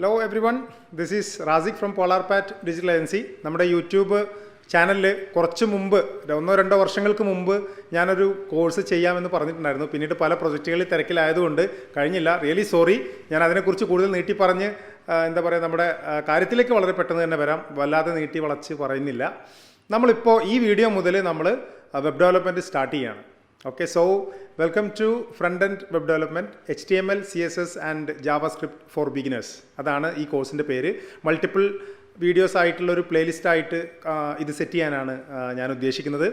Hello everyone, this is Razik from Polarpat Digital Agency. നമ്മുടെ YouTube ചാനലിൽ കുറച്ച് മുമ്പ് 1-2 വർഷങ്ങൾക്ക് മുമ്പ് ഞാനൊരു കോഴ്സ് ചെയ്യാമെന്ന് പറഞ്ഞിട്ടുണ്ടായിരുന്നു. പിന്നീട് പല പ്രൊജക്റ്റുകളിൽ തിരക്കിലായതുകൊണ്ട് കഴിഞ്ഞില്ല. Really sorry. ഞാൻ അതിനെക്കുറിച്ച് കൂടുതൽ നീട്ടി പറഞ്ഞ് എന്താ പറയുക, നമ്മുടെ കാര്യത്തിലേക്ക് വളരെ പെട്ടെന്ന് തന്നെ വരാം. വല്ലാതെ നീട്ടി വളച്ച് പറയുന്നില്ല. നമ്മളിപ്പോൾ ഈ വീഡിയോ മുതൽ നമ്മൾ വെബ് ഡെവലപ്മെൻറ്റ് സ്റ്റാർട്ട് ചെയ്യുകയാണ്. Okay, so welcome to front-end web development, HTML, CSS and JavaScript for beginners. അതാണ് ഈ കോഴ്സിൻ്റെ പേര്. മൾട്ടിപ്പിൾ വീഡിയോസ് ആയിട്ടുള്ളൊരു പ്ലേലിസ്റ്റ് ആയിട്ട് ഇത് സെറ്റ് ചെയ്യാനാണ് ഞാൻ ഉദ്ദേശിക്കുന്നത്.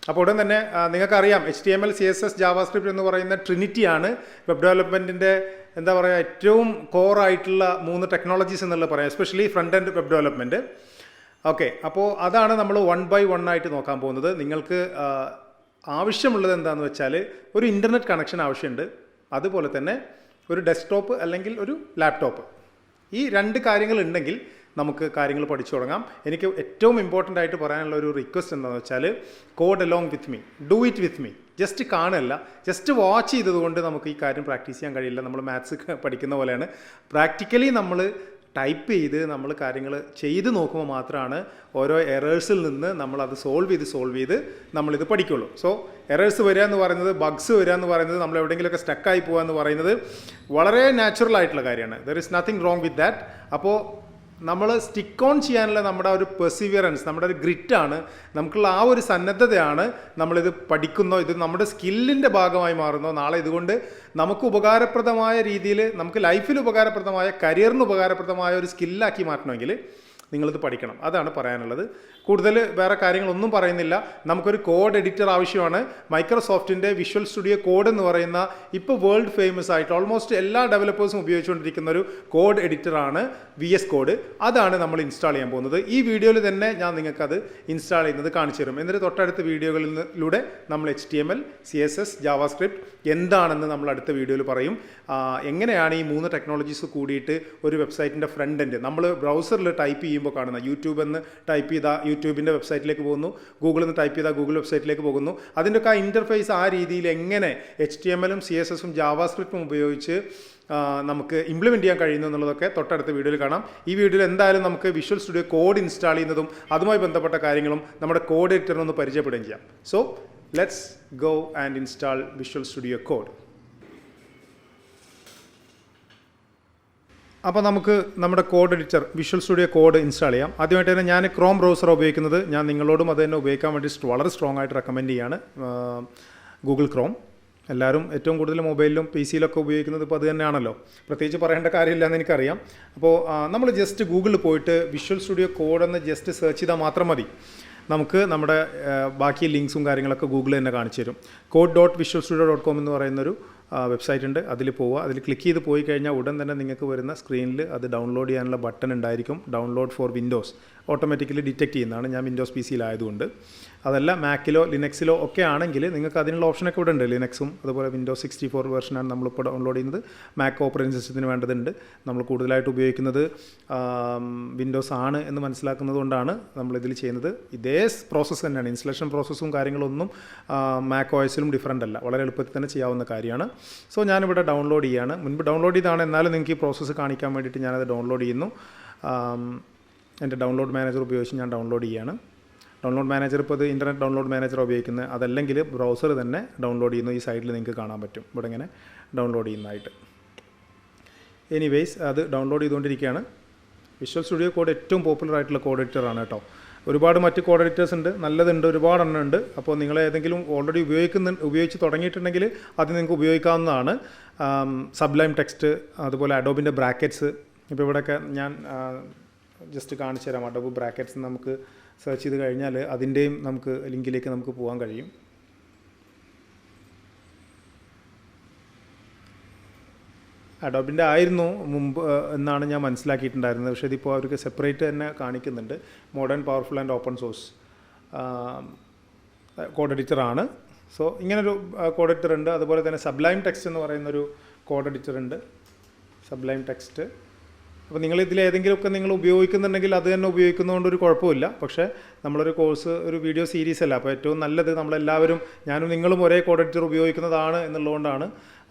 അപ്പോൾ ഉടൻ തന്നെ നിങ്ങൾക്കറിയാം HTML, CSS, JavaScript എന്ന് പറയുന്ന ട്രിനിറ്റിയാണ് വെബ് ഡെവലപ്മെൻറ്റിൻ്റെ എന്താ പറയുക ഏറ്റവും കോറായിട്ടുള്ള 3 ടെക്നോളജീസ് എന്നുള്ളത് പറയാം, especially front-end web development. Okay, അപ്പോൾ അതാണ് നമ്മൾ 1 by 1 ആയിട്ട് നോക്കാൻ പോകുന്നത്. നിങ്ങൾക്ക് ആവശ്യമുള്ളത് എന്താണെന്ന് വെച്ചാൽ ഒരു ഇൻ്റർനെറ്റ് കണക്ഷൻ ആവശ്യമുണ്ട്, അതുപോലെ തന്നെ ഒരു ഡെസ്ക്ടോപ്പ് അല്ലെങ്കിൽ ഒരു ലാപ്ടോപ്പ്. ഈ 2 കാര്യങ്ങൾ ഉണ്ടെങ്കിൽ നമുക്ക് കാര്യങ്ങൾ പഠിച്ചു തുടങ്ങാം. എനിക്ക് ഏറ്റവും ഇമ്പോർട്ടൻ്റ് ആയിട്ട് പറയാനുള്ള ഒരു റിക്വസ്റ്റ് എന്താണെന്ന് വെച്ചാൽ code along with me, do it with me. Just കാണുകയല്ല, ജസ്റ്റ് വാച്ച് ചെയ്തതുകൊണ്ട് നമുക്ക് ഈ കാര്യം പ്രാക്ടീസ് ചെയ്യാൻ കഴിയില്ല. നമ്മൾ മാത്സ് പഠിക്കുന്ന പോലെയാണ്. പ്രാക്ടിക്കലി നമ്മൾ ടൈപ്പ് ചെയ്ത് നമ്മൾ കാര്യങ്ങൾ ചെയ്ത് നോക്കുമ്പോൾ മാത്രമാണ് ഓരോ എറേഴ്സിൽ നിന്ന് നമ്മളത് സോൾവ് ചെയ്ത് നമ്മളിത് പഠിക്കുള്ളൂ. സോ എറേഴ്സ് വരിക എന്ന് പറയുന്നത്, ബഗ്സ് വരിക എന്ന് പറയുന്നത്, നമ്മൾ എവിടെയെങ്കിലുമൊക്കെ സ്റ്റക്കായി പോകുക എന്ന് പറയുന്നത് വളരെ നാച്ചുറൽ ആയിട്ടുള്ള കാര്യമാണ്. There is nothing wrong with that. അപ്പോൾ നമ്മൾ സ്റ്റിക്ക് ഓൺ ചെയ്യാനുള്ള നമ്മുടെ ഒരു പെർസിവിയറൻസ്, നമ്മുടെ ഒരു ഗ്രിറ്റാണ്, നമുക്കുള്ള ആ ഒരു സന്നദ്ധതയാണ് നമ്മളിത് പഠിക്കുന്നോ, ഇത് നമ്മുടെ സ്കില്ലിൻ്റെ ഭാഗമായി മാറുന്നോ, നാളെ ഇതുകൊണ്ട് നമുക്ക് ഉപകാരപ്രദമായ രീതിയിൽ, നമുക്ക് ലൈഫിൽ ഉപകാരപ്രദമായ, കരിയറിന് ഉപകാരപ്രദമായ ഒരു സ്കില്ലാക്കി മാറ്റണമെങ്കിൽ നിങ്ങളിത് പഠിക്കണം. അതാണ് പറയാനുള്ളത്. കൂടുതൽ വേറെ കാര്യങ്ങളൊന്നും പറയുന്നില്ല. നമുക്കൊരു കോഡ് എഡിറ്റർ ആവശ്യമാണ്. മൈക്രോസോഫ്റ്റിൻ്റെ വിഷ്വൽ സ്റ്റുഡിയോ കോഡ് എന്ന് പറയുന്ന ഇപ്പോൾ വേൾഡ് ഫേമസ് ആയിട്ട് ഓൾമോസ്റ്റ് എല്ലാ ഡെവലപ്പേഴ്സും ഉപയോഗിച്ചുകൊണ്ടിരിക്കുന്ന ഒരു കോഡ് എഡിറ്ററാണ് VS കോഡ്. അതാണ് നമ്മൾ ഇൻസ്റ്റാൾ ചെയ്യാൻ പോകുന്നത്. ഈ വീഡിയോയിൽ തന്നെ ഞാൻ നിങ്ങൾക്കത് ഇൻസ്റ്റാൾ ചെയ്യുന്നത് കാണിച്ചു തരും. എന്നിട്ട് തൊട്ടടുത്ത വീഡിയോകളിലൂടെ നമ്മൾ HTML, CSS, JavaScript എന്താണെന്ന് നമ്മൾ അടുത്ത വീഡിയോയിൽ പറയും. എങ്ങനെയാണ് ഈ 3 ടെക്നോളജീസ് കൂടിയിട്ട് ഒരു വെബ്സൈറ്റിൻ്റെ ഫ്രണ്ട് എൻഡ്, നമ്മൾ ബ്രൗസറിൽ ടൈപ്പ് ചെയ്യുമ്പോൾ കാണുന്ന, യൂട്യൂബ് എന്ന് ടൈപ്പ് ചെയ്താൽ യൂട്യൂബിൻ്റെ വെബ്സൈറ്റിലേക്ക് പോകുന്നു, ഗൂഗിളിൽ നിന്ന് ടൈപ്പ് ചെയ്താൽ ഗൂഗിൾ വെബ്സൈറ്റിലേക്ക് പോകുന്നു. അതിൻ്റെയൊക്കെ ആ ഇൻ്റർഫേസ് ആ രീതിയിൽ എങ്ങനെ HTML-ഉം CSS-ഉം JavaScript-ഉം ഉപയോഗിച്ച് നമുക്ക് ഇംപ്ലിമെൻറ്റ് ചെയ്യാൻ കഴിയുന്നു എന്നുള്ളതൊക്കെ തൊട്ടടുത്ത വീഡിയോയിൽ കാണാം. ഈ വീഡിയോയിൽ എന്തായാലും നമുക്ക് വിഷ്വൽ സ്റ്റുഡിയോ കോഡ് ഇൻസ്റ്റാൾ ചെയ്യുന്നതും അതുമായി ബന്ധപ്പെട്ട കാര്യങ്ങളും നമ്മുടെ കോഡ് എഡിറ്ററിനൊന്ന് പരിചയപ്പെടുകയും ചെയ്യാം. So let's go and install visual Studio code. അപ്പോൾ നമുക്ക് നമ്മുടെ code editor visual Studio code install ചെയ്യാം. ആദ്യമായിട്ട് തന്നെ ഞാൻ ക്രോം ബ്രൗസർ ഉപയോഗിക്കുന്നത്. ഞാൻ നിങ്ങളോടും അത് തന്നെ ഉപയോഗിക്കാൻ വേണ്ടി വളരെ സ്ട്രോങ് ആയിട്ട് റെക്കമെൻഡ് ചെയ്യാണ് ഗൂഗിൾ ക്രോം. എല്ലാവരും ഏറ്റവും കൂടുതൽ മൊബൈലിലും PC യിലൊക്കെ ഉപയോഗിക്കുന്നത് ഇപ്പോൾ അത് തന്നെയാണല്ലോ, പ്രത്യേകിച്ച് പറയേണ്ട കാര്യമില്ല എന്ന് എനിക്കറിയാം. അപ്പോൾ നമ്മൾ ജസ്റ്റ് ഗൂഗിളിൽ പോയിട്ട് വിഷ്വൽ സ്റ്റുഡിയോ കോഡ് എന്ന് ജസ്റ്റ് സെർച്ച് ചെയ്താൽ മാത്രം മതി. നമുക്ക് നമ്മുടെ ബാക്കി ലിങ്ക്സും കാര്യങ്ങളൊക്കെ ഗൂഗിൾ തന്നെ കാണിച്ചു തരും. code.visualstudio.com എന്ന് പറയുന്നൊരു വെബ്സൈറ്റ് ഉണ്ട്. അതിൽ പോവുക. അതിൽ ക്ലിക്ക് ചെയ്ത് പോയി കഴിഞ്ഞാൽ ഉടൻ തന്നെ നിങ്ങൾക്ക് വരുന്ന സ്ക്രീനിൽ അത് ഡൗൺലോഡ് ചെയ്യാനുള്ള ബട്ടൺ ഉണ്ടായിരിക്കും. Download for Windows automatically detect ചെയ്യുന്നതാണ്. ഞാൻ വിൻഡോസ് PC-യിലായതുകൊണ്ട്. അതല്ല മാക്കിലോ ലിനക്സിലോ ഒക്കെ ആണെങ്കിൽ നിങ്ങൾക്ക് അതിനുള്ള ഓപ്ഷനൊക്കെ ഇവിടെ ഉണ്ട്. ലിനക്സും അതുപോലെ വിൻഡോസ് 64 വെർഷനാണ് നമ്മളിപ്പോൾ ഡൗൺലോഡ് ചെയ്യുന്നത്. മാക് ഓപ്പറേറ്റിംഗ് സിസ്റ്റത്തിന് വേണ്ടതുണ്ട്. നമ്മൾ കൂടുതലായിട്ട് ഉപയോഗിക്കുന്നത് വിൻഡോസ് ആണ് എന്ന് മനസ്സിലാക്കുന്നത് കൊണ്ടാണ് നമ്മളിതിൽ ചെയ്യുന്നത്. ഇതേ പ്രോസസ്സ് തന്നെയാണ്. ഇൻസ്റ്റലേഷൻ പ്രോസസ്സും കാര്യങ്ങളൊന്നും മാക് OS-ലും ഡിഫറൻ്റ് അല്ല. വളരെ എളുപ്പത്തിൽ തന്നെ ചെയ്യാവുന്ന കാര്യമാണ്. സോ ഞാനിവിടെ ഡൗൺലോഡ് ചെയ്യുകയാണ്. മുൻപ് ഡൗൺലോഡ് ചെയ്താണ്, എന്നാലും നിങ്ങൾക്ക് ഈ പ്രോസസ്സ് കാണിക്കാൻ വേണ്ടിയിട്ട് ഞാനത് ഡൗൺലോഡ് ചെയ്യുന്നു. എൻ്റെ ഡൗൺലോഡ് മാനേജർ ഉപയോഗിച്ച് ഞാൻ ഡൗൺലോഡ് ചെയ്യുകയാണ്. ഡൗൺലോഡ് മാനേജർ ഇപ്പോൾ ഇത് ഇൻ്റർനെറ്റ് ഡൗൺലോഡ് മാനേജർ ഉപയോഗിക്കുന്നത്, അതല്ലെങ്കിൽ ബ്രൗസർ തന്നെ ഡൗൺലോഡ് ചെയ്യുന്നു. ഈ സൈഡിൽ നിങ്ങൾക്ക് കാണാൻ പറ്റും ഇവിടെ ഇങ്ങനെ ഡൗൺലോഡ് ചെയ്യുന്നതായിട്ട്. എനിവേയ്സ് അത് ഡൗൺലോഡ് ചെയ്തുകൊണ്ടിരിക്കുകയാണ്. വിഷ്വൽ സ്റ്റുഡിയോ കോഡ് ഏറ്റവും പോപ്പുലർ ആയിട്ടുള്ള കോഡ് എഡിറ്ററാണ് കേട്ടോ. ഒരുപാട് മറ്റ് കോഡ് എഡിറ്റേഴ്സ് ഉണ്ട്, നല്ലതുണ്ട്, ഒരുപാട് എണ്ണം ഉണ്ട്. അപ്പോൾ നിങ്ങൾ ഏതെങ്കിലും ഓൾറെഡി ഉപയോഗിച്ച് തുടങ്ങിയിട്ടുണ്ടെങ്കിൽ അത് നിങ്ങൾക്ക് ഉപയോഗിക്കാവുന്നതാണ്. സബ്ലൈം ടെക്സ്റ്റ്, അതുപോലെ അഡോബിൻ്റെ ബ്രാക്കറ്റ്സ്. ഇപ്പോൾ ഇവിടെയൊക്കെ ഞാൻ ജസ്റ്റ് കാണിച്ചു തരാം. അഡോബ് ബ്രാക്കറ്റ്സ് നമുക്ക് സെർച്ച് ചെയ്ത് കഴിഞ്ഞാൽ അതിൻ്റെയും നമുക്ക് ലിങ്കിലേക്ക് നമുക്ക് പോകാൻ കഴിയും. അഡോബിൻ്റെ ആയിരുന്നു മുമ്പ് എന്നാണ് ഞാൻ മനസ്സിലാക്കിയിട്ടുണ്ടായിരുന്നത്. പക്ഷേ ഇതിപ്പോൾ അവർക്ക് സെപ്പറേറ്റ് തന്നെ കാണിക്കുന്നുണ്ട്. Modern, powerful and open source code എഡിറ്ററാണ്. സോ ഇങ്ങനൊരു കോഡ് എഡിറ്റർ ഉണ്ട്. അതുപോലെ തന്നെ സബ്ലൈം ടെക്സ്റ്റ് എന്ന് പറയുന്നൊരു കോഡ് എഡിറ്റർ ഉണ്ട്. Sublime Text. അപ്പോൾ നിങ്ങളിതിൽ ഏതെങ്കിലുമൊക്കെ നിങ്ങൾ ഉപയോഗിക്കുന്നുണ്ടെങ്കിൽ അത് തന്നെ ഉപയോഗിക്കുന്നതുകൊണ്ട് ഒരു കുഴപ്പമില്ല. പക്ഷേ നമ്മളൊരു കോഴ്സ്, ഒരു വീഡിയോ സീരീസ് അല്ല. അപ്പോൾ ഏറ്റവും നല്ലത് നമ്മളെല്ലാവരും, ഞാനും നിങ്ങളും ഒരേ കോഡ് എഡിറ്റർ ഉപയോഗിക്കുന്നതാണ് എന്നുള്ളതുകൊണ്ടാണ്.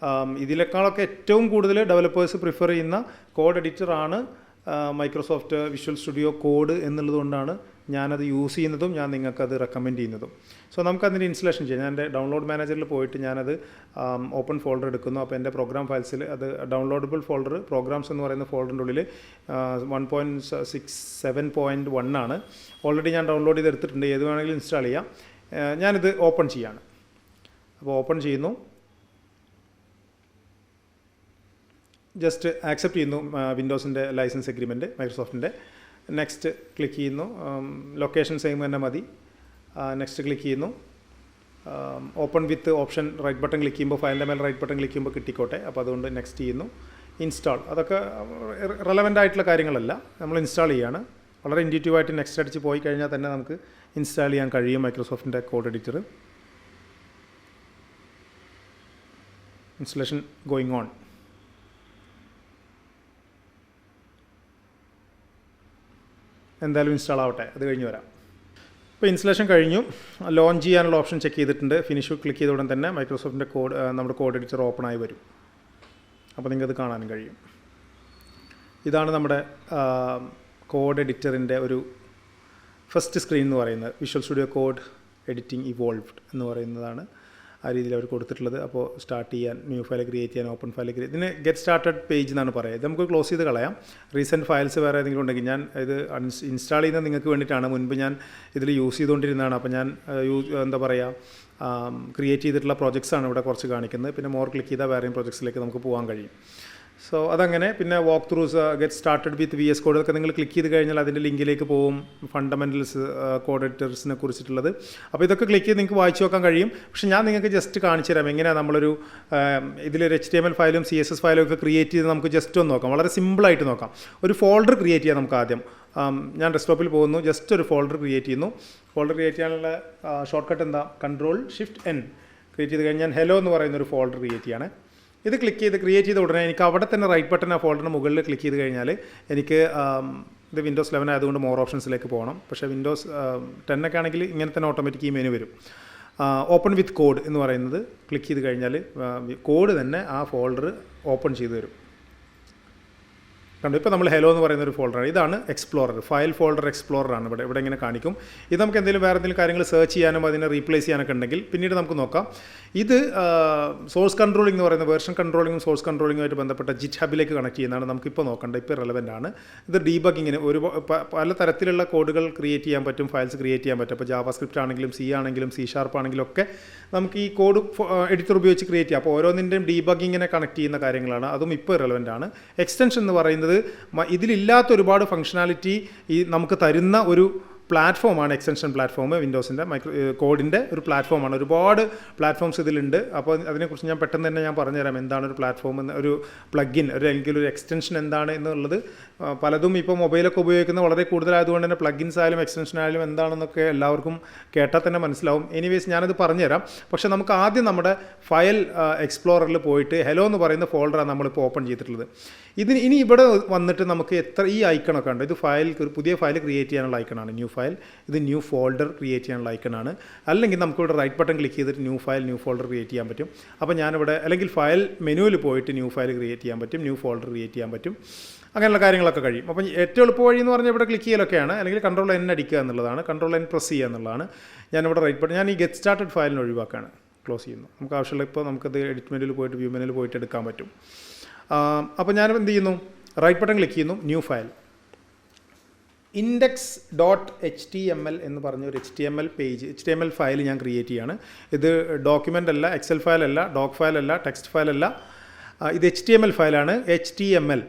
ഇതിനേക്കാളൊക്കെ ഏറ്റവും കൂടുതൽ ഡെവലപ്പേഴ്സ് പ്രിഫർ ചെയ്യുന്ന കോഡ് എഡിറ്ററാണ് മൈക്രോസോഫ്റ്റ് വിഷ്വൽ സ്റ്റുഡിയോ കോഡ് എന്നുള്ളതുകൊണ്ടാണ് ഞാനത് യൂസ് ചെയ്യുന്നതും ഞാൻ നിങ്ങൾക്കത് റെക്കമെൻഡ് ചെയ്യുന്നതും. സോ നമുക്കതിൻ്റെ ഇൻസ്റ്റലേഷൻ ചെയ്യാം. ഞാൻ എൻ്റെ ഡൗൺലോഡ് മാനേജറിൽ പോയിട്ട് ഞാനത് ഓപ്പൺ ഫോൾഡർ എടുക്കുന്നു. അപ്പോൾ എൻ്റെ പ്രോഗ്രാം ഫയൽസിൽ അത് ഡൗൺലോഡബിൾ ഫോൾഡർ പ്രോഗ്രാംസ് എന്ന് പറയുന്ന ഫോൾഡറിൻ്റെ ഉള്ളിൽ 1.67.1 ആണ്. ഓൾറെഡി ഞാൻ ഡൗൺലോഡ് ചെയ്തെടുത്തിട്ടുണ്ട്. ഏത് വേണമെങ്കിലും ഇൻസ്റ്റാൾ ചെയ്യാം. ഞാനിത് ഓപ്പൺ ചെയ്യാണ്. അപ്പോൾ ഓപ്പൺ ചെയ്യുന്നു, ജസ്റ്റ് ആക്സെപ്റ്റ് ചെയ്യുന്നു വിൻഡോസിൻ്റെ ലൈസൻസ് എഗ്രിമെൻറ്റ് മൈക്രോസോഫ്റ്റിൻ്റെ. നെക്സ്റ്റ് ക്ലിക്ക് ചെയ്യുന്നു. ലൊക്കേഷൻ സെയിം തന്നെ മതി. നെക്സ്റ്റ് ക്ലിക്ക് ചെയ്യുന്നു. Open with option right button click ചെയ്യുമ്പോൾ ഫയലിൻ്റെ മേലെ റൈറ്റ് ബട്ടൺ ക്ലിക്ക് ചെയ്യുമ്പോൾ കിട്ടിക്കോട്ടെ. അപ്പോൾ അതുകൊണ്ട് നെക്സ്റ്റ് ചെയ്യുന്നു. ഇൻസ്റ്റാൾ, അതൊക്കെ റെലവൻ്റ് ആയിട്ടുള്ള കാര്യങ്ങളല്ല, നമ്മൾ ഇൻസ്റ്റാൾ ചെയ്യുകയാണ്. വളരെ ഇൻറ്റ്യൂറ്റീവായിട്ട് നെക്സ്റ്റ് അടിച്ച് പോയി കഴിഞ്ഞാൽ തന്നെ നമുക്ക് ഇൻസ്റ്റാൾ ചെയ്യാൻ കഴിയും മൈക്രോസോഫ്റ്റിൻ്റെ code editor. Installation going on. എന്തായാലും ഇൻസ്റ്റാൾ ആവട്ടെ, അത് കഴിഞ്ഞ് വരാം. ഇപ്പോൾ ഇൻസ്റ്റലേഷൻ കഴിഞ്ഞു. ലോഞ്ച് ചെയ്യാനുള്ള ഓപ്ഷൻ ചെക്ക് ചെയ്തിട്ടുണ്ട്. ഫിനിഷ് ക്ലിക്ക് ചെയ്ത ഉടൻ തന്നെ മൈക്രോസോഫ്റ്റിൻ്റെ കോഡ് നമ്മുടെ കോഡ് എഡിറ്റർ ഓപ്പൺ ആയി വരും. അപ്പോൾ നിങ്ങൾക്കത് കാണാനും കഴിയും. ഇതാണ് നമ്മുടെ കോഡ് എഡിറ്ററിൻ്റെ ഒരു ഫസ്റ്റ് സ്ക്രീൻ എന്ന് പറയുന്നത്. Visual Studio code editing evolved എന്ന് പറയുന്നതാണ് ആ രീതിയിൽ അവർ കൊടുത്തിട്ടുള്ളത്. അപ്പോൾ സ്റ്റാർട്ട് ചെയ്യാൻ, ന്യൂ ഫയൽ ക്രിയേറ്റ് ചെയ്യാൻ, ഓപ്പൺ ഫയൽ ക്രിയേറ്റ്, ഇതിന് ഗെറ്റ് സ്റ്റാർട്ടഡ് പേജ് എന്നാണ് പറയുക. ഇത് നമുക്ക് ക്ലോസ് ചെയ്ത് കളയാം. റീസെൻറ്റ് ഫയൽസ് വേറെ ഏതെങ്കിലും ഉണ്ടെങ്കിൽ, ഞാൻ ഇത് ഇൻസ്റ്റാൾ ചെയ്യുന്നത് നിങ്ങൾക്ക് വേണ്ടിയിട്ടാണ്. മുൻപ് ഞാൻ ഇതിൽ യൂസ് ചെയ്തുകൊണ്ടിരുന്നതാണ്. അപ്പോൾ ഞാൻ എന്താ പറയുക, ക്രിയേറ്റ് ചെയ്തിട്ടുള്ള പ്രോജക്ട്സാണ് ഇവിടെ കുറച്ച് കാണിക്കുന്നത്. പിന്നെ മോർ ക്ലിക്ക് ചെയ്താൽ വേറെയും പ്രോജക്ട്സിലേക്ക് നമുക്ക് പോകാൻ കഴിയും. സോ അതങ്ങനെ. പിന്നെ walkthroughs, get started with VS code, ഒക്കെ നിങ്ങൾ ക്ലിക്ക് ചെയ്ത് കഴിഞ്ഞാൽ അതിൻ്റെ ലിങ്കിലേക്ക് പോകും. ഫണ്ടമെൻ്റൽസ് കോഡ് എഡിറ്റേഴ്സിനെ കുറിച്ചിട്ടുള്ളത്. അപ്പോൾ ഇതൊക്കെ ക്ലിക്ക് ചെയ്ത് നിങ്ങൾക്ക് വായിച്ചു നോക്കാൻ കഴിയും. പക്ഷേ ഞാൻ നിങ്ങൾക്ക് ജസ്റ്റ് കാണിച്ചു തരാം എങ്ങനെയാണ് നമ്മളൊരു ഇതിലൊരു HTML ഫയലും CSS ഫയലും ഒക്കെ ക്രിയേറ്റ് ചെയ്ത് നമുക്ക് ജസ്റ്റ് ഒന്ന് നോക്കാം. വളരെ സിമ്പിളായിട്ട് നോക്കാം. ഒരു ഫോൾഡർ ക്രിയേറ്റ് ചെയ്യാം നമുക്ക് ആദ്യം. ഞാൻ ഡെസ്ക്ടോപ്പിൽ പോകുന്നു, ജസ്റ്റ് ഒരു ഫോൾഡർ ക്രിയേറ്റ് ചെയ്യുന്നു. ഫോൾഡർ ക്രിയേറ്റ് ചെയ്യാനുള്ള ഷോർട്ട് കട്ട് എന്താ, Ctrl+Shift+N ക്രിയേറ്റ് ചെയ്ത് കഴിഞ്ഞാൽ ഹെലോ എന്ന് പറയുന്ന ഒരു ഫോൾഡർ ക്രിയേറ്റ് ചെയ്യാണ്. ഇത് ക്ലിക്ക് ചെയ്ത് ക്രിയേറ്റ് ചെയ്ത ഉടനെ എനിക്ക് അവിടെ തന്നെ റൈറ്റ് ബട്ടൺ ആ ഫോൾഡറിന് മുകളിൽ ക്ലിക്ക് ചെയ്ത് കഴിഞ്ഞാൽ എനിക്ക് ഇത് Windows 11 ആയതുകൊണ്ട് മോർ ഓപ്ഷൻസിലേക്ക് പോകണം. പക്ഷേ Windows 10 ഒക്കെ ആണെങ്കിൽ ഇങ്ങനെ തന്നെ ഓട്ടോമാറ്റിക് ഈ മെനു വരും. ഓപ്പൺ വിത്ത് കോഡ് എന്ന് പറയുന്നത് ക്ലിക്ക് ചെയ്ത് കഴിഞ്ഞാൽ കോഡ് തന്നെ ആ ഫോൾഡർ ഓപ്പൺ ചെയ്ത് തരും. കണ്ടു, ഇപ്പോൾ നമ്മൾ ഹെലോ എന്ന് പറയുന്ന ഒരു ഫോൾഡറാണ്. ഇതാണ് എക്സ്പ്ലോറർ, ഫയൽ ഫോൾഡർ എക്സ്പ്ലോററാണ്. ഇവിടെ ഇങ്ങനെ കാണിക്കും. ഇത് നമുക്ക് എന്തെങ്കിലും വേറെ എന്തെങ്കിലും കാര്യങ്ങൾ സെർച്ച് ചെയ്യാനും അതിനെ റീപ്ലേസ് ചെയ്യാനൊക്കെ ഉണ്ടെങ്കിൽ പിന്നീട് നമുക്ക് നോക്കാം. ഇത് സോഴ്സ് കൺട്രോളിംഗ് എന്ന് പറയുന്ന വേർഷൻ കൺട്രോളിങ്ങും സോഴ്സ് കൺട്രോളിങ്ങുമായിട്ട് ബന്ധപ്പെട്ട GitHubലേക്ക് കണക്ട് ചെയ്യുന്നതാണ്. നമുക്കിപ്പോൾ നോക്കേണ്ട, ഇപ്പോൾ റെലവൻ്റ് ആണ്. ഇത് ഡീബഗിങ്ങിന് പല തരത്തിലുള്ള കോഡുകൾ ക്രിയേറ്റ് ചെയ്യാൻ പറ്റും, ഫയൽസ് ക്രിയേറ്റ് ചെയ്യാൻ പറ്റും. അപ്പോൾ JavaScript ആണെങ്കിലും C ആണെങ്കിലും C# ആണെങ്കിലും ഒക്കെ നമുക്ക് ഈ കോഡ് എഡിറ്റർ ഉപയോഗിച്ച് ക്രിയേറ്റ് ചെയ്യാം. അപ്പോൾ ഓരോന്നിൻ്റെയും ഡീബഗിങ്ങിനെ കണക്ട് ചെയ്യുന്ന കാര്യങ്ങളാണ്. അതും ഇപ്പോൾ റെലവൻ്റ് ആണ്. എക്സ്റ്റൻഷൻ എന്ന് പറയുന്നത് ഇതിലില്ലാത്ത ഒരുപാട് ഫങ്ഷനാലിറ്റി ഈ നമുക്ക് തരുന്ന ഒരു പ്ലാറ്റ്ഫോമാണ് എക്സ്റ്റൻഷൻ പ്ലാറ്റ്ഫോം. വിൻഡോസിൻ്റെ കോഡിൻ്റെ ഒരു പ്ലാറ്റ്ഫോമാണ്. ഒരുപാട് പ്ലാറ്റ്ഫോംസ് ഇതിലുണ്ട്. അപ്പോൾ അതിനെക്കുറിച്ച് ഞാൻ പെട്ടെന്ന് തന്നെ ഞാൻ പറഞ്ഞുതരാം എന്താണ് ഒരു പ്ലാറ്റ്ഫോം എന്ന്, ഒരു പ്ലഗിൻ, അല്ലെങ്കിൽ ഒരു എക്സ്റ്റൻഷൻ എന്താണ് എന്നുള്ളത്. പലതും ഇപ്പോൾ മൊബൈലൊക്കെ ഉപയോഗിക്കുന്ന വളരെ കൂടുതലായതുകൊണ്ട് തന്നെ പ്ലഗിൻസ് ആയാലും എക്സ്റ്റൻഷൻ ആയാലും എന്താണെന്നൊക്കെ എല്ലാവർക്കും കേട്ടാൽ തന്നെ മനസ്സിലാവും. എനിവേസ് ഞാനത് പറഞ്ഞുതരാം. പക്ഷേ നമുക്ക് ആദ്യം നമ്മുടെ ഫയൽ എക്സ്പ്ലോററിൽ പോയിട്ട് ഹെലോ എന്ന് പറയുന്ന ഫോൾഡറാണ് നമ്മളിപ്പോൾ ഓപ്പൺ ചെയ്തിട്ടുള്ളത്. ഇനി ഇവിടെ വന്നിട്ട് നമുക്ക് ഈ ഐക്കണൊക്കെ ഉണ്ട്. ഇത് പുതിയ ഫയൽ ക്രിയേറ്റ് ചെയ്യാനുള്ള ഐക്കണാണ്, ന്യൂ ഫയൽ. ഇത് ന്യൂ ഫോൾഡർ ക്രിയേറ്റ് ചെയ്യാനുള്ള ഐക്കണാണ്. അല്ലെങ്കിൽ നമുക്കിവിടെ റൈറ്റ് ബട്ടൺ ക്ലിക്ക് ചെയ്തിട്ട് new file, new folder create ചെയ്യാൻ പറ്റും. അപ്പോൾ ഞാനിവിടെ അല്ലെങ്കിൽ ഫയൽ മെനുവിൽ പോയിട്ട് ന്യൂ ഫയൽ ക്രിയേറ്റ് ചെയ്യാൻ പറ്റും, ന്യൂ ഫോൾഡർ ക്രിയേറ്റ് ചെയ്യാൻ പറ്റും. അങ്ങനെയുള്ള കാര്യങ്ങളൊക്കെ കഴിയും. അപ്പം ഏറ്റവും എളുപ്പ വഴി എന്ന് പറഞ്ഞാൽ ഇവിടെ ക്ലിക്ക് ചെയ്യലൊക്കെയാണ്. അല്ലെങ്കിൽ Ctrl+N അടിക്കുക എന്നുള്ളതാണ്, Ctrl+N പ്രസ് ചെയ്യുക എന്നുള്ളതാണ്. ഞാനിവിടെ റൈറ്റ് ബട്ടൺ, ഞാൻ ഈ ഗെറ്റ് സ്റ്റാർട്ടഡ് ഫയലിന് ഒഴിവാക്കാണ്, ക്ലോസ് ചെയ്യുന്നു. നമുക്ക് ആവശ്യമുള്ള ഇപ്പോൾ നമുക്കത് എഡിറ്റ് മെനുവിൽ പോയിട്ട് വ്യൂ മെനുവിൽ പോയിട്ട് എടുക്കാൻ പറ്റും. അപ്പോൾ ഞാൻ എന്ത് ചെയ്യുന്നു, റൈറ്റ് ബട്ടൺ ക്ലിക്ക് ചെയ്യുന്നു, ന്യൂ ഫയൽ, index.html എന്ന് പറഞ്ഞ ഒരു HTML ഫയൽ ഞാൻ ക്രിയേറ്റ് ചെയ്യാണ്. ഇത് ഡോക്യുമെൻ്റ് അല്ല, എക്സൽ ഫയൽ അല്ല, ഡോക് ഫയൽ അല്ല, ടെക്സ്റ്റ് ഫയൽ അല്ല. ഇത് HTML ഫയലാണ്, HTML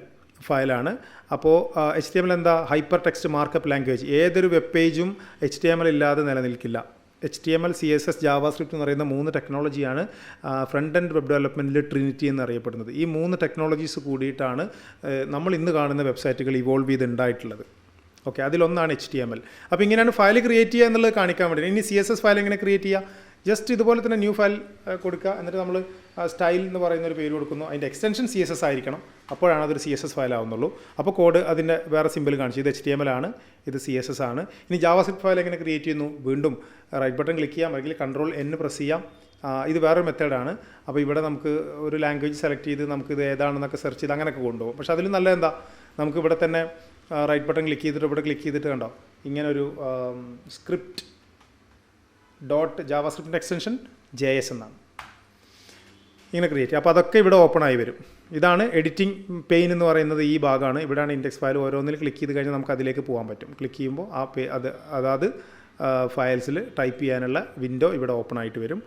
ഫയലാണ്. അപ്പോൾ HTML എന്താ, ഹൈപ്പർ ടെക്സ്റ്റ് മാർക്കപ്പ് ലാംഗ്വേജ്. ഏതൊരു വെബ് പേജും HTML ഇല്ലാതെ നിലനിൽക്കില്ല. HTML, CSS, JavaScript എന്ന് പറയുന്ന 3 ടെക്നോളജിയാണ് ഫ്രണ്ട് എൻഡ് വെബ് ഡെവലപ്മെൻറ്റിൽ ട്രിനിറ്റി എന്നറിയപ്പെടുന്നത്. ഈ 3 ടെക്നോളജീസ് കൂടിയിട്ടാണ് നമ്മൾ ഇന്ന് കാണുന്ന വെബ്സൈറ്റുകൾ ഇവോൾവ് ചെയ്തുണ്ടായിട്ടുള്ളത്. ഓക്കെ, അതിലൊന്നാണ് HTML. അപ്പോൾ ഇങ്ങനെയാണ് ഫയൽ ക്രിയേറ്റ് ചെയ്യുക എന്നുള്ളത് കാണിക്കാൻ വേണ്ടി. ഇനി CSS ഫയൽ എങ്ങനെ ക്രിയേറ്റ് ചെയ്യുക, ജസ്റ്റ് ഇതുപോലെ തന്നെ ന്യൂ ഫയൽ കൊടുക്കുക. എന്നിട്ട് നമ്മൾ സ്റ്റൈൽ എന്ന് പറയുന്ന ഒരു പേര് കൊടുക്കുന്നു. അതിൻ്റെ എക്സ്റ്റൻഷൻ CSS ആയിരിക്കണം, അപ്പോഴാണ് അതൊരു CSS ഫയൽ ആവുന്നുള്ളൂ. അപ്പോൾ കോഡ് അതിൻ്റെ വേറെ സിമ്പിൾ കാണിച്ചു. ഇത് HTML ആണ്, ഇത് CSS ആണ്. ഇനി JavaScript ഫയൽ എങ്ങനെ ക്രിയേറ്റ് ചെയ്യുന്നു, വീണ്ടും റൈറ്റ് ബട്ടൺ ക്ലിക്ക് ചെയ്യാം, അല്ലെങ്കിൽ Ctrl+N പ്രസ് ചെയ്യാം, ഇത് വേറൊരു മെത്തേഡാണ്. അപ്പോൾ ഇവിടെ നമുക്ക് ഒരു ലാംഗ്വേജ് സെലക്ട് ചെയ്ത് നമുക്കിത് ഏതാണെന്നൊക്കെ സെർച്ച് ചെയ്ത് അങ്ങനെയൊക്കെ കൊണ്ടുപോകും. പക്ഷേ അതിൽ നല്ല എന്താ, നമുക്ക് ഇവിടെ തന്നെ റൈറ്റ് ബട്ടൺ ക്ലിക്ക് ചെയ്തിട്ട് ഇവിടെ ക്ലിക്ക് ചെയ്തിട്ട് കണ്ടോ ഇങ്ങനൊരു സ്ക്രിപ്റ്റ് .javascript എക്സ്റ്റൻഷൻ JS എന്നാണ് ഇങ്ങനെ ക്രിയേറ്റ് ചെയ്യുക. അപ്പോൾ അതൊക്കെ ഇവിടെ ഓപ്പൺ ആയി വരും. ഇതാണ് എഡിറ്റിംഗ് പെയിൻ എന്ന് പറയുന്നത്. ഈ ഭാഗമാണ്. ഇവിടെയാണ് ഇൻഡെക്സ് ഫയൽ. ഓരോന്നിൽ ക്ലിക്ക് ചെയ്ത് കഴിഞ്ഞാൽ നമുക്ക് അതിലേക്ക് പോകാൻ പറ്റും. ക്ലിക്ക് ചെയ്യുമ്പോൾ അതാത് ഫയൽസിൽ ടൈപ്പ് ചെയ്യാനുള്ള വിൻഡോ ഇവിടെ ഓപ്പൺ ആയിട്ട് വരും.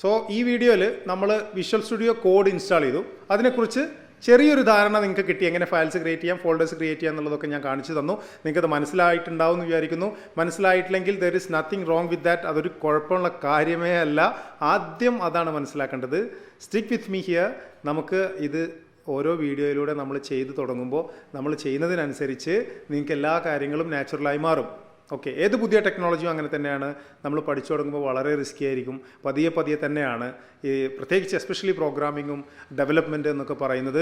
സോ ഈ വീഡിയോയിൽ നമ്മൾ വിഷ്വൽ സ്റ്റുഡിയോ കോഡ് ഇൻസ്റ്റാൾ ചെയ്തു. അതിനെക്കുറിച്ച് ചെറിയൊരു ധാരണ നിങ്ങൾക്ക് കിട്ടി. എങ്ങനെ ഫയൽസ് ക്രിയേറ്റ് ചെയ്യാം, ഫോൾഡേഴ്സ് ക്രിയേറ്റ് ചെയ്യാം എന്നുള്ളതൊക്കെ ഞാൻ കാണിച്ചു തന്നു. നിങ്ങൾക്കത് മനസ്സിലായിട്ടുണ്ടാവും എന്ന് വിചാരിക്കുന്നു. മനസ്സിലായിട്ടില്ലെങ്കിൽ there is nothing wrong with that. അതൊരു കുഴപ്പമുള്ള കാര്യമേ അല്ല. ആദ്യം അതാണ് മനസ്സിലാക്കേണ്ടത്. Stick with me here. നമുക്ക് ഇത് ഓരോ വീഡിയോയിലൂടെ നമ്മൾ ചെയ്ത് തുടങ്ങുമ്പോൾ നമ്മൾ ചെയ്യുന്നതിനനുസരിച്ച് നിങ്ങൾക്ക് എല്ലാ കാര്യങ്ങളും നാച്ചുറലായി മാറും. ഓക്കെ, ഏത് പുതിയ ടെക്നോളജിയും അങ്ങനെ തന്നെയാണ്. നമ്മൾ പഠിച്ചു തുടങ്ങുമ്പോൾ വളരെ റിസ്കി ആയിരിക്കും. പതിയെ തന്നെയാണ് ഈ പ്രത്യേകിച്ച് എസ്പെഷ്യലി പ്രോഗ്രാമിങ്ങും ഡെവലപ്മെൻറ്റ് എന്നൊക്കെ പറയുന്നത്.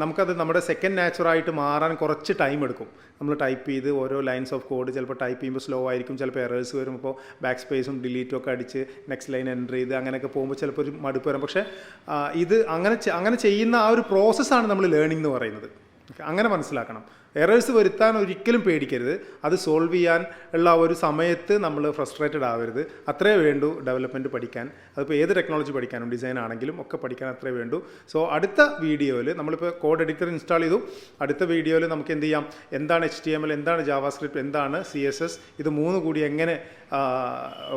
നമുക്കത് നമ്മുടെ സെക്കൻഡ് നാച്ചുറായിട്ട് മാറാൻ കുറച്ച് ടൈം എടുക്കും. നമ്മൾ ടൈപ്പ് ചെയ്ത് ഓരോ ലൈൻസ് ഓഫ് കോഡ് ചിലപ്പോൾ ടൈപ്പ് ചെയ്യുമ്പോൾ സ്ലോ ആയിരിക്കും, ചിലപ്പോൾ എറേഴ്സ് വരും. അപ്പോൾ ബാക്ക് സ്പേസും ഡിലീറ്റും ഒക്കെ അടിച്ച് നെക്സ്റ്റ് ലൈൻ എൻ്റർ ചെയ്ത് അങ്ങനെയൊക്കെ പോകുമ്പോൾ ചിലപ്പോൾ ഒരു മടുപ്പ് വരും. പക്ഷേ ഇത് അങ്ങനെ ചെയ്യുന്ന ആ ഒരു പ്രോസസ്സാണ് നമ്മൾ ലേണിംഗ് എന്ന് പറയുന്നത്. അങ്ങനെ മനസ്സിലാക്കണം. എറേഴ്സ് വരുത്താൻ ഒരിക്കലും പേടിക്കരുത്. അത് സോൾവ് ചെയ്യാൻ ഉള്ള ഒരു സമയത്ത് നമ്മൾ ഫ്രസ്ട്രേറ്റഡ് ആവരുത്. അത്രേ വേണ്ടൂ ഡെവലപ്മെൻറ്റ് പഠിക്കാൻ. അതിപ്പോൾ ഏത് ടെക്നോളജി പഠിക്കാനും ഡിസൈൻ ആണെങ്കിലും ഒക്കെ പഠിക്കാൻ അത്രേ വേണ്ടൂ. സോ അടുത്ത വീഡിയോയിൽ നമ്മളിപ്പോൾ കോഡ് എഡിറ്റർ ഇൻസ്റ്റാൾ ചെയ്തു. അടുത്ത വീഡിയോയിൽ നമുക്ക് എന്ത് ചെയ്യാം, എന്താണ് HTML, എന്താണ് JavaScript, എന്താണ് CSS, ഇത് മൂന്ന് കൂടി എങ്ങനെ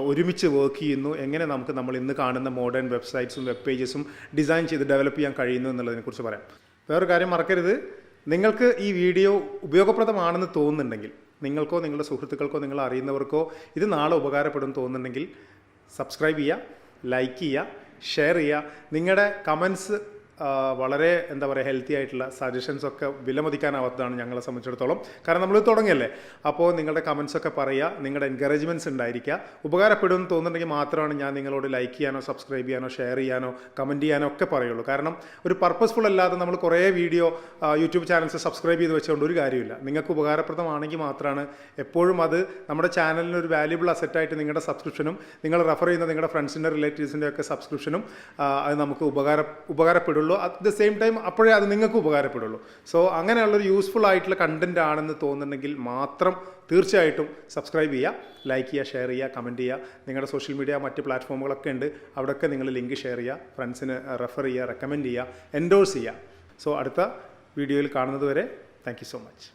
ഒരുമിച്ച് വർക്ക് ചെയ്യുന്നു, എങ്ങനെ നമുക്ക് നമ്മൾ ഇന്ന് കാണുന്ന മോഡേൺ വെബ്സൈറ്റ്സും വെബ് പേജസും ഡിസൈൻ ചെയ്ത് ഡെവലപ്പ് ചെയ്യാൻ കഴിയുന്നു എന്നുള്ളതിനെക്കുറിച്ച് പറയാം. വേറൊരു കാര്യം മറക്കരുത്, നിങ്ങൾക്ക് ഈ വീഡിയോ ഉപയോഗപ്രദമാണെന്ന് തോന്നുന്നുണ്ടെങ്കിൽ, നിങ്ങൾക്കോ നിങ്ങളുടെ സുഹൃത്തുക്കൾക്കോ നിങ്ങൾ അറിയുന്നവർക്കോ ഇത് നാളെ ഉപകാരപ്പെടും തോന്നുന്നുണ്ടെങ്കിൽ സബ്സ്ക്രൈബ് ചെയ്യുക, ലൈക്ക് ചെയ്യുക, ഷെയർ ചെയ്യുക. നിങ്ങളുടെ കമൻസ് വളരെ എന്താ പറയുക ഹെൽത്തി ആയിട്ടുള്ള സജഷൻസൊക്കെ വിലമതിക്കാനാവാത്തതാണ് ഞങ്ങളെ സംബന്ധിച്ചിടത്തോളം. കാരണം നമ്മൾ തുടങ്ങിയല്ലേ. അപ്പോൾ നിങ്ങളുടെ കമൻസൊക്കെ പറയുക, നിങ്ങളുടെ എൻകറേജ്മെൻറ്റ്സ് ഉണ്ടായിരിക്കുക. ഉപകാരപ്പെടുമെന്ന് തോന്നുന്നുണ്ടെങ്കിൽ മാത്രമാണ് ഞാൻ നിങ്ങളോട് ലൈക്ക് ചെയ്യാനോ സബ്സ്ക്രൈബ് ചെയ്യാനോ ഷെയർ ചെയ്യാനോ കമൻറ്റ് ചെയ്യാനോ ഒക്കെ പറയുള്ളൂ. കാരണം ഒരു പർപ്പസ്ഫുൾ അല്ലാതെ നമ്മൾ കുറേ വീഡിയോ യൂട്യൂബ് ചാനൽസ് സബ്സ്ക്രൈബ് ചെയ്ത് വെച്ചുകൊണ്ട് ഒരു കാര്യമില്ല. നിങ്ങൾക്ക് ഉപകാരപ്രദമാണെങ്കിൽ മാത്രമാണ് എപ്പോഴും അത് നമ്മുടെ ചാനലിന് ഒരു വാല്യുബിൾ അസറ്റായിട്ട് നിങ്ങളുടെ സബ്സ്ക്രിപ്ഷനും നിങ്ങൾ റെഫർ ചെയ്യുന്ന നിങ്ങളുടെ ഫ്രണ്ട്സിൻ്റെ റിലേറ്റീവ്സിൻ്റെ ഒക്കെ സബ്സ്ക്രിപ്ഷനും അത് നമുക്ക് ഉപകാരപ്പെടുള്ളൂ. അറ്റ് ദ സെയിം ടൈം അപ്പോഴേ അത് നിങ്ങൾക്ക് ഉപകാരപ്പെടുള്ളൂ. സോ അങ്ങനെയുള്ളൊരു യൂസ്ഫുൾ ആയിട്ടുള്ള കണ്ടൻറ് ആണെന്ന് തോന്നുന്നുണ്ടെങ്കിൽ മാത്രം തീർച്ചയായിട്ടും സബ്സ്ക്രൈബ് ചെയ്യുക, ലൈക്ക് ചെയ്യുക, ഷെയർ ചെയ്യുക, കമൻറ്റ് ചെയ്യുക. നിങ്ങളുടെ സോഷ്യൽ മീഡിയ മറ്റ് പ്ലാറ്റ്ഫോമുകളൊക്കെ ഉണ്ട്, അവിടെയൊക്കെ നിങ്ങൾ ലിങ്ക് ഷെയർ ചെയ്യുക, ഫ്രണ്ട്സിന് റെഫർ ചെയ്യുക, റെക്കമെൻഡ് ചെയ്യുക, എൻഡോഴ്സ് ചെയ്യുക. സോ അടുത്ത വീഡിയോയിൽ കാണുന്നത് വരെ താങ്ക് യു സോ മച്ച്.